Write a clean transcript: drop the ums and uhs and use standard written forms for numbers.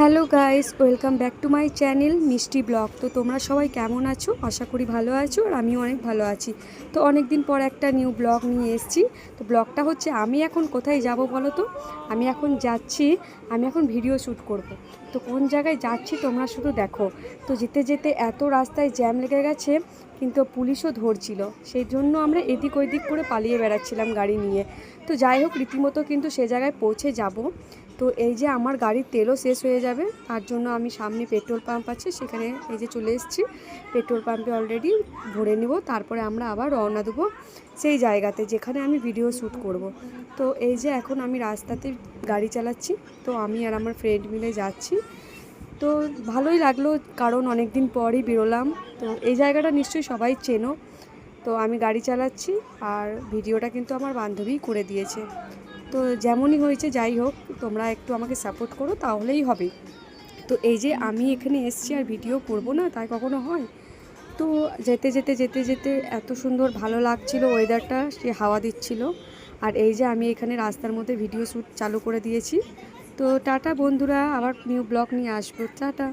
Hello guys, welcome back to my channel মিষ্টি blog. তো তোমরা সবাই কেমন আছো? আশা করি ভালো আছো, আর আমিও অনেক ভালো আছি। তো অনেক দিন পর একটা নিউ ব্লগ নিয়ে এসেছি। তো ব্লগটা হচ্ছে আমি এখন কোথায় যাব বলো তো? আমি এখন ভিডিও শ্যুট করব। তো কোন জায়গায় যাচ্ছি তোমরা শুধু দেখো। তো যেতে যেতে এত রাস্তায় জ্যাম লেগে গেছে, কিন্তু পুলিশও ধরছিল। সেই জন্য আমরা এদিক ওইদিক করে পালিয়ে বেড়াচ্ছিলাম গাড়ি নিয়ে। তো যাই হোক, রীতিমতো কিন্তু সে জায়গায় পৌঁছে যাব। তো এই যে আমার গাড়ির তেলও শেষ হয়ে যাবে, তার জন্য আমি সামনে পেট্রোল পাম্প আছে, সেখানে এই যে চলে এসেছি। পেট্রোল পাম্পে অলরেডি ভরে নেব, তারপরে আমরা আবার রওনা দেবো সেই জায়গাতে যেখানে আমি ভিডিও শ্যুট করব। তো এই যে এখন আমি রাস্তাতে গাড়ি চালাচ্ছি। তো আমি আর আমার ফ্রেন্ড মিলে যাচ্ছি। তো ভালোই লাগলো, কারণ অনেক দিন পরই বেরোলাম। তো এই জায়গাটা নিশ্চয়ই সবাই চেনো। তো আমি গাড়ি চালাচ্ছি, আর ভিডিওটা কিন্তু আমার বান্ধবীই করে দিয়েছে। তো যেমনই হয়েছে যাই হোক, তোমরা একটু আমাকে সাপোর্ট করো, তাহলেই হবে। তো এই যে আমি এখানে এসেছি, আর ভিডিও করব না তাই কখনো হয়? তো যেতে যেতে যেতে যেতে এত সুন্দর ভালো লাগছিল ওয়েদারটা, সে হাওয়া দিচ্ছিল। আর এই যে আমি এখানে রাস্তার মধ্যে ভিডিও শ্যুট চালু করে দিয়েছি। তো টাটা বন্ধুরা, আবার নিউ ব্লগ নিয়ে আসবো। টাটা।